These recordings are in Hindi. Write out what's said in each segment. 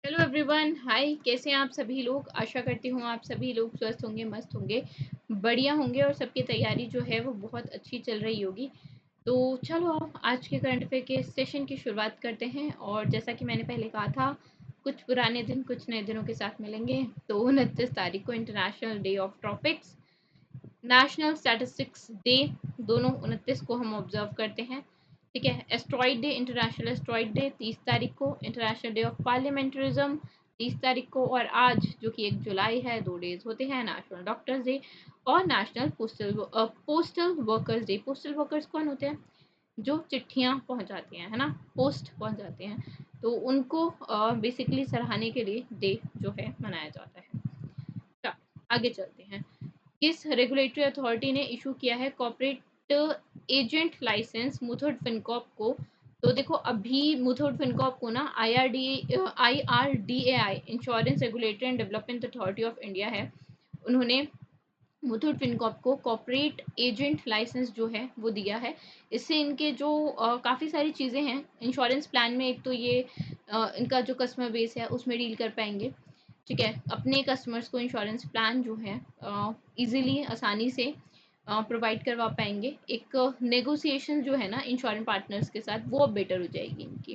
हेलो एवरीवन, हाय। कैसे हैं आप सभी लोग? आशा करती हूँ आप सभी लोग स्वस्थ होंगे, मस्त होंगे, बढ़िया होंगे और सबकी तैयारी जो है वो बहुत अच्छी चल रही होगी। तो चलो आप आज के करंट अफेयर के सेशन की शुरुआत करते हैं। और जैसा कि मैंने पहले कहा था, कुछ पुराने दिन कुछ नए दिनों के साथ मिलेंगे। तो 29 तारीख को international day of tropics, national statistics day, दोनों 29 को हम ऑब्जर्व करते हैं। ठीक है। Asteroid day, international asteroid day 30 तारीख को, इंटरनेशनल डे ऑफ पार्लियामेंटरिज्म 30 तारीख को, और आज जो कि 1 जुलाई है, 2 डेज होते हैं, नेशनल डॉक्टर्स डे और national postal workers day. Postal workers कौन होते हैं? जो चिट्ठियाँ पहुँचाते हैं, है ना, पोस्ट पहुँचाते हैं। तो उनको बेसिकली सराहने के लिए डे जो है मनाया जाता है। आगे चलते हैं। किस रेगुलेटरी अथॉरिटी ने इशू किया है corporate agent licence Muthoot FinCorp को? तो देखो, अभी मुथूट फिनकॉर्प को ना IRDAI, insurance regulatory and development authority of India है, उन्होंने मुथूट फिनकॉर्प को कॉर्पोरेट एजेंट लाइसेंस जो है वो दिया है। इससे इनके जो काफ़ी सारी चीज़ें हैं इंश्योरेंस प्लान में, एक तो ये इनका जो कस्टमर बेस है उसमें डील कर पाएंगे। ठीक है। अपने कस्टमर्स को इंश्योरेंस प्लान जो है ईज़िली, आसानी से प्रोवाइड करवा पाएंगे। एक नेगोशिएशन जो है ना इंश्योरेंस पार्टनर्स के साथ, वो अब बेटर हो जाएगी इनकी।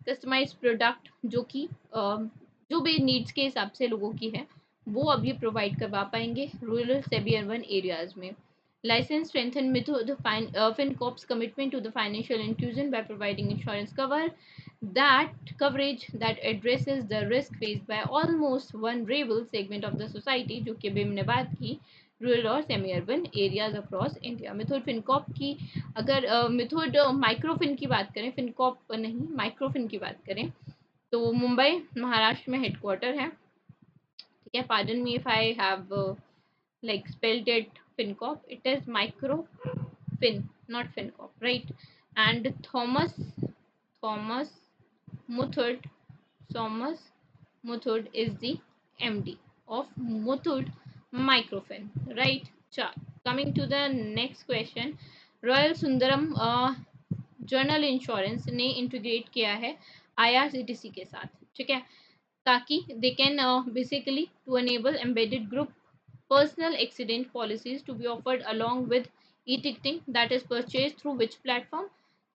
कस्टमाइज्ड प्रोडक्ट जो कि जो भी नीड्स के हिसाब से लोगों की है, वो अब ये प्रोवाइड करवा पाएंगे रूरल सेमी अर्बन एरियाज में। Licence strengthen FinCorp's commitment to the financial inclusion by providing insurance coverage that addresses the risk faced by almost vulnerable segment of the society, जो कि अभी हमने बात की, रूरल और semi urban areas across India. मिथुड फिनकॉप की, अगर मिथुड माइक्रोफिन की बात करें, फिनकॉप नहीं माइक्रोफिन की बात करें, तो मुंबई महाराष्ट्र में हेडक्वार्टर है। ठीक है। Pardon me if I have like spelled it FinCorp. It is Microfin, not FinCorp, right? And Thomas Muthud, Thomas Muthud is the MD of Muthud Microfin, right? Coming to the next question, Royal Sundaram general insurance ने इंटीग्रेट किया है IRCTC के साथ। ठीक है। ताकि they can basically to enable embedded group personal accident policies to be offered along with e-ticketing that is purchased through which platform?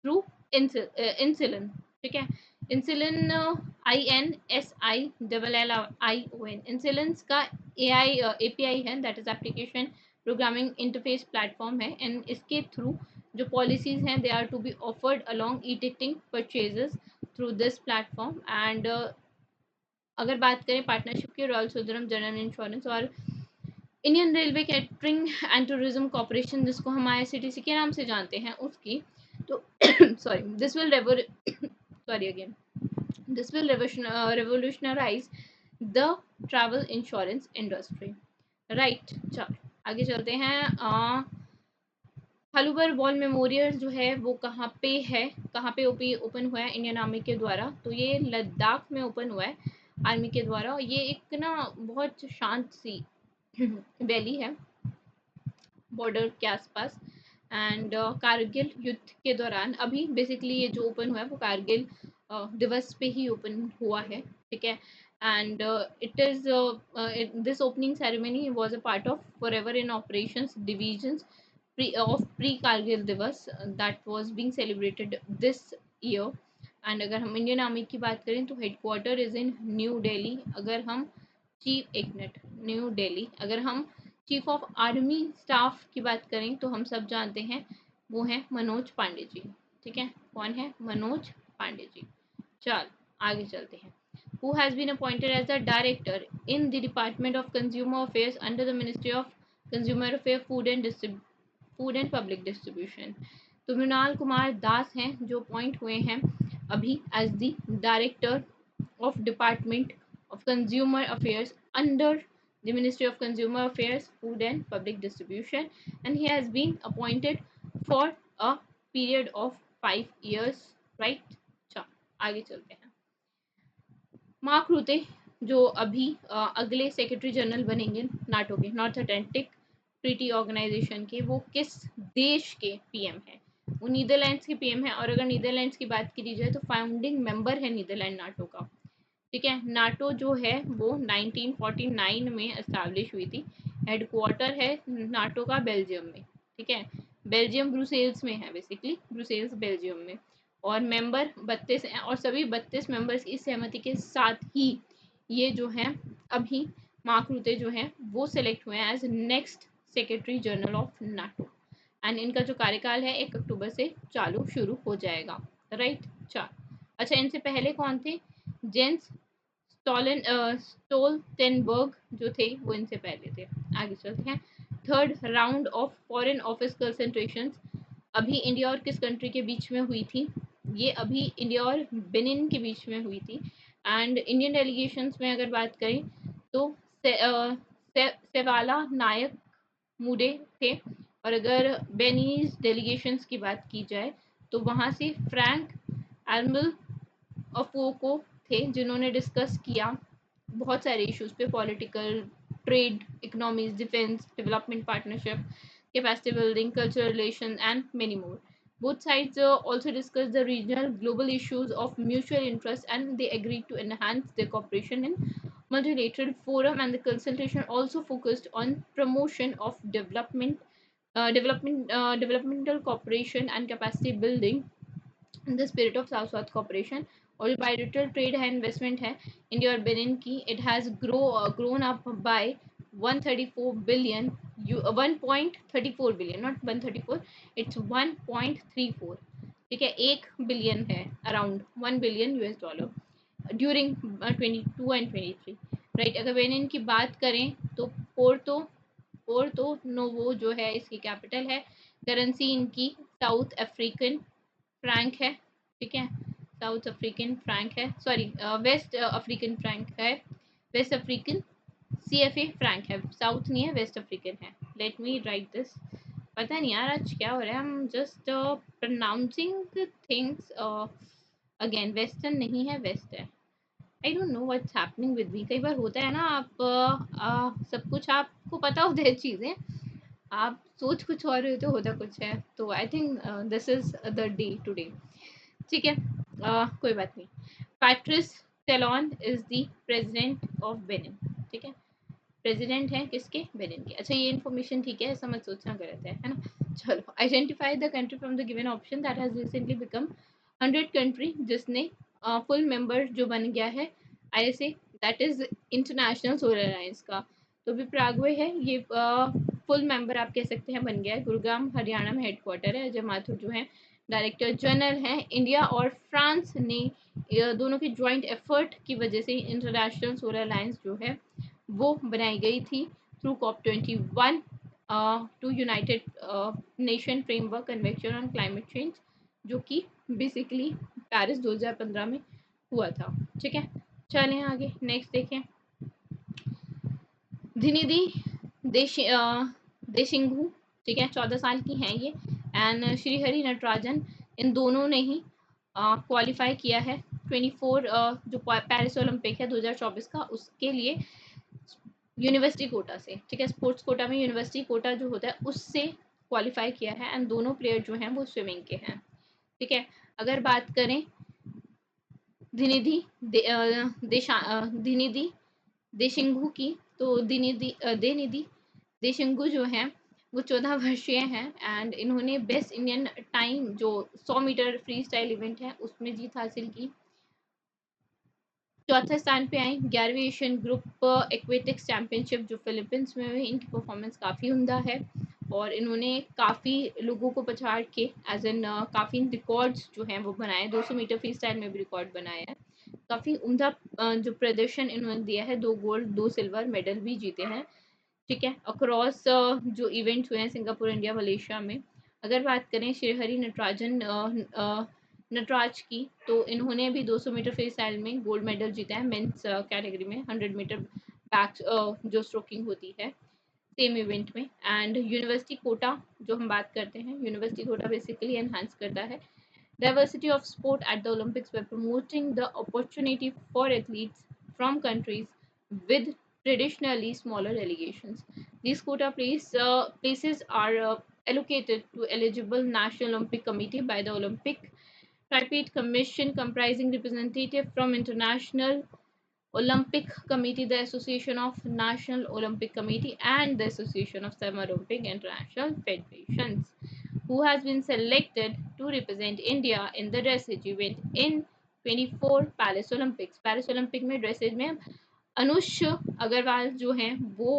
Through Insulin. ठीक है। Insulin INSILLION, Insulin का AI API है, that is application programming interface platform है, and इसके थ्रू जो policies हैं they are to be offered along e-ticketing purchases through this platform। and अगर बात करें पार्टनरशिप की, रॉयल सुंदरम जनरल इंश्योरेंस और Indian railway catering and tourism corporation, जिसको हम IRCTC के नाम से जानते हैं, उसकी, तो sorry this will sorry again this will revolutionise the travel insurance industry, right. चलो आगे चलते हैं। हलूबर वॉर मेमोरियल जो है वो कहाँ पे है, कहाँ पे ओपन हुआ है इंडियन आर्मी के द्वारा? तो ये लद्दाख में ओपन हुआ है आर्मी के द्वारा। ये एक ना बहुत शांत सी वैली है बॉर्डर के आसपास। एंड कारगिल युद्ध के दौरान अभी बेसिकली ये जो ओपन हुआ है वो कारगिल दिवस पे ही ओपन हुआ है। ठीक है। And it is this opening ceremony was a part of forever in operations divisions pre Kargil Divas that was being celebrated this year। And अगर हम इंडियन आर्मी की बात करें तो headquarter is in new Delhi. अगर हम एक मिनट, न्यू दिल्ली। अगर हम चीफ ऑफ आर्मी स्टाफ की बात करें तो हम सब जानते हैं वो हैं मनोज पांडे जी। ठीक है। कौन है? मनोज पांडे जी। चल आगे चलते हैं। Who has been appointed as the director in the Department of Consumer Affairs under the Ministry of Consumer Affairs, food and public distribution? तो मृणाल कुमार दास हैं जो अपॉइंट हुए हैं अभी as the director of department of consumer affairs under the Ministry of Consumer Affairs, Food and Public Distribution, and he has been appointed for a period of 5 years, right? अच्छा आगे चलते हैं। मार्क रूते जो अभी अगले सेक्रेटरी जनरल बनेंगे नाटो के, नॉर्थ अटलांटिक ट्रीटी ऑर्गेनाइजेशन के, वो किस देश के पीएम है? वो नीदरलैंड्स के पीएम है। और अगर नीदरलैंड्स की बात की जाए तो फाउंडिंग मेंबर है नीदरलैंड नाटो का। ठीक है। नाटो जो है वो 1949 में एस्टैब्लिश हुई थी। हेडक्वार्टर है नाटो का बेल्जियम में। ठीक है, बेल्जियम ब्रुसेल्स में है, बेसिकली ब्रुसेल्स बेल्जियम में। और मेंबर 32 हैं और सभी 32 मेंबर्स की सहमति के साथ ही ये जो है अभी मार्क रूटे जो है वो सिलेक्ट हुए हैं as next secretary general of NATO. And इनका जो कार्यकाल है 1 अक्टूबर से चालू शुरू हो जाएगा। राइट, चार। अच्छा, इनसे पहले कौन थे? जेंस स्टोल्टेनबर्ग जो थे वो इनसे पहले थे। आगे चलते हैं। Third round of foreign office concentration अभी इंडिया और किस कंट्री के बीच में हुई थी? ये अभी इंडिया और बेनिन के बीच में हुई थी। एंड इंडियन डेलीगेशंस में अगर बात करें तो सेवाला नायक मूडे थे। और अगर बेनीज डेलीगेशंस की बात की जाए तो वहाँ से फ्रैंक एडमिरल अफोको थे, जिन्होंने डिस्कस किया बहुत सारे इश्यूज पे, political, trade, economies, defence, development partnership, capacity building, cultural relations, and many more. Both sides also discussed the regional global issues of mutual interest, and they agreed to enhance their cooperation in multilateral forum. And the consultation also focused on promotion of developmental cooperation and capacity building in the spirit of south south cooperation. और जो बायोलिटरल ट्रेड है, इन्वेस्टमेंट है इंडिया और बेनिन की, it has grown up by 134 billion 1.34 billion, not 134, it's 1.34। ठीक है, 1 बिलियन है, around 1 billion US dollar during 22 and 23। Right, अगर बेनिन की बात करें तो पोर्टो पोर्टो नोवो जो है इसकी कैपिटल है। करेंसी इनकी साउथ अफ्रीकन फ्रैंक है। ठीक है, साउथ अफ्रीकन फ्रैंक है, सॉरी वेस्ट अफ्रीकन फ्रैंक है, वेस्ट अफ्रीकन CFA फ्रैंक है, साउथ नहीं है, वेस्ट अफ्रीकन है। Let me right this. पता नहीं यार आज क्या हो रहा है, हम just pronouncing things again. Western नहीं है, वेस्ट है। I don't know what's happening with me. कई बार होता है ना, आप सब कुछ आपको पता होता है चीज़ें, आप सोच कुछ और रहे हो तो होता कुछ है। तो I think this is the day today. ठीक है, कोई बात नहीं। Patrice Talon is the president of Benin. ठीक है, प्रेसिडेंट है किसके? बेनिन के। अच्छा, ये इन्फॉर्मेशन ठीक है, ऐसा मत सोचना गलत है ना। चलो, identify the country from the given option that has recently become 100 country, जिसने फुल मेंबर जो बन गया है ISA, that is international solar alliance का। तो भी प्रागवे है ये फुल मेंबर आप कह सकते हैं बन गया है। गुरुग्राम हरियाणा में हेडक्वार्टर है। अजय माथुर जो है डायरेक्टर जनरल हैं। इंडिया और फ्रांस ने दोनों के ज्वाइंट एफर्ट की वजह से इंटरनेशनल सोलर अलायंस जो है वो बनाई गई थी through COP21 to United Nation framework convention on climate change, जो कि बेसिकली पेरिस 2015 में हुआ था। ठीक है, चलें आगे, नेक्स्ट देखें। धिनिधि देशिंगू, ठीक है, 14 साल की हैं ये। एंड श्रीहरि नटराजन, इन दोनों ने ही क्वालिफाई किया है 24 जो पेरिस ओलंपिक है 2024 का, उसके लिए यूनिवर्सिटी कोटा से। ठीक है, स्पोर्ट्स कोटा में यूनिवर्सिटी कोटा जो होता है उससे क्वालिफाई किया है। एंड दोनों प्लेयर जो हैं वो स्विमिंग के हैं। ठीक है, अगर बात करें धिनिधि धिनिधि देशिंगू की, तो देनिधि देशिंगू जो हैं वो 14 वर्षीय हैं। एंड इन्होंने बेस्ट इंडियन टाइम जो 100 मीटर फ्री स्टाइल इवेंट है उसमें जीत हासिल की। चौथे स्थान पे आई 11वीं एशियन ग्रुप एक्वेटिक्स चैंपियनशिप जो फिलीपींस में हुई। इनकी परफॉर्मेंस काफ़ी उम्दा है और इन्होंने काफ़ी लोगों को पछाड़ के एज एन काफ़ी रिकॉर्ड्स जो हैं वो बनाए। 200 मीटर फ्री स्टाइल में भी रिकॉर्ड बनाया है। काफ़ी उम्दा जो प्रदर्शन इन्होंने दिया है, 2 गोल्ड 2 सिल्वर मेडल भी जीते हैं। ठीक है, अक्रॉस जो इवेंट्स हुए हैं सिंगापुर, इंडिया, मलेशिया में। अगर बात करें श्रीहरि नटराज की, तो इन्होंने भी 200 मीटर फ्री स्टाइल में गोल्ड मेडल जीता है मेंस कैटेगरी में। 100 मीटर बैक जो स्ट्रोकिंग होती है सेम इवेंट में। एंड यूनिवर्सिटी कोटा जो हम बात करते हैं, यूनिवर्सिटी कोटा बेसिकली एनहांस करता है diversity of sport at the Olympics by promoting the opportunity for athletes from countries with traditionally smaller delegations. These places are allocated to eligible National Olympic Committee by the Olympic Tripartite Commission comprising representatives from international Olympic Committee, the Association of National Olympic Committee, and the Association of Summer Olympic International Federations, who has been selected to represent India in the dressage event in 24 Paris Olympics. Paris Olympic में ड्रेसेज में अनुष अग्रवाल जो हैं वो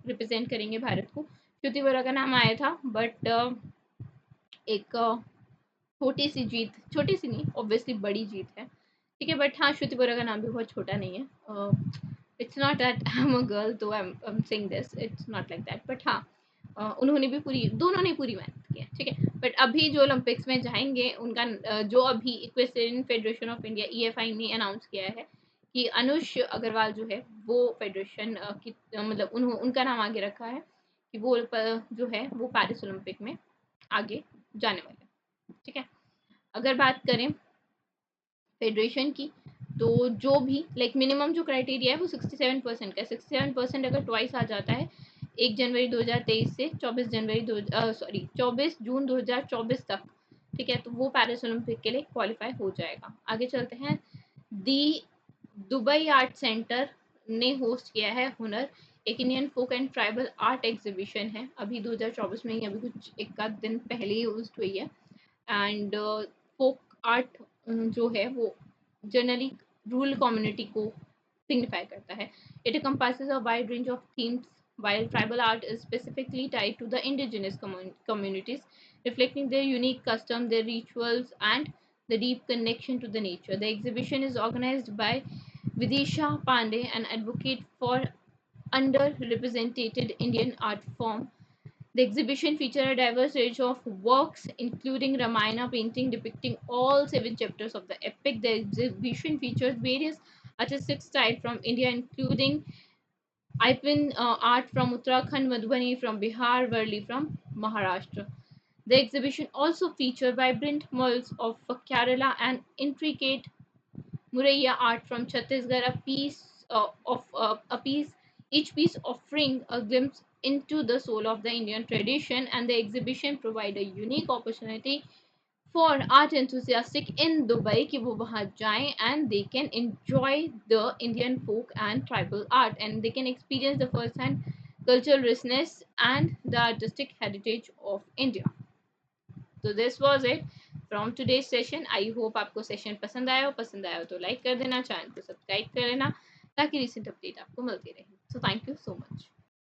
रिप्रेजेंट करेंगे भारत को। श्रुति वोरा का नाम आया था, बट एक छोटी सी जीत, छोटी सी नहीं, ऑब्वियसली बड़ी जीत है, ठीक है, बट हाँ श्रुति बोरा का नाम भी बहुत छोटा नहीं है। It's not that I am a girl तो I am saying this, it's not like that, but हाँ उन्होंने भी पूरी, दोनों ने पूरी मेहनत की है, ठीक है। बट अभी जो ओलंपिक्स में जाएंगे उनका जो अभी equestrian federation of India EFI ने अनाउंस किया है कि अनुष अग्रवाल जो है वो फेडरेशन की मतलब उनका नाम आगे रखा है कि वो जो है वो पेरिस ओलंपिक में आगे जाने वाले, ठीक है। अगर बात करें फेडरेशन की, तो जो भी लाइक मिनिमम जो क्राइटेरिया है वो 67% का है। 67% अगर ट्वाइस आ जाता है 1 जनवरी 2023 से 24 जनवरी 24 जून 2024 तक, ठीक है, तो वो पेरिस ओलंपिक के लिए क्वालिफाई हो जाएगा। आगे चलते हैं। दी दुबई आर्ट सेंटर ने होस्ट किया है हुनर, एक Indian folk and tribal art exhibition है, अभी 2024 में ही, अभी कुछ एक आध दिन पहले ही होस्ट हुई है। एंड फोक आर्ट जो है वो जनरली रूरल कम्युनिटी को सिग्निफाई करता है। It encompasses a wide range of themes, while tribal art is specifically tied to the indigenous communities, reflecting their unique customs, their rituals, and the deep connection to the nature. The exhibition is organized by Vidisha Pandey, an advocate for underrepresented Indian art form. The exhibition featured a diverse range of works, including Ramayana painting depicting all 7 chapters of the epic. The exhibition features various artistic styles from India, including Ipin art from Uttarakhand, Madhubani from Bihar, Varli from Maharashtra. The exhibition also featured vibrant molds of Kerala and intricate Muraiya art from Chhattisgarh, a piece, each piece offering a glimpse into the soul of the Indian tradition, and the exhibition provide a unique opportunity for art enthusiastic in Dubai कि वो वहाँ जाएं and they can enjoy the Indian folk and tribal art, and they can experience the first hand cultural richness and the artistic heritage of India. तो this was it from today's session. I hope आपको सेशन पसंद आया हो तो लाइक कर देना, चैनल को सब्सक्राइब कर लेना ताकि रिसेंट अपडेट आपको मिलती रहे। So thank you so much.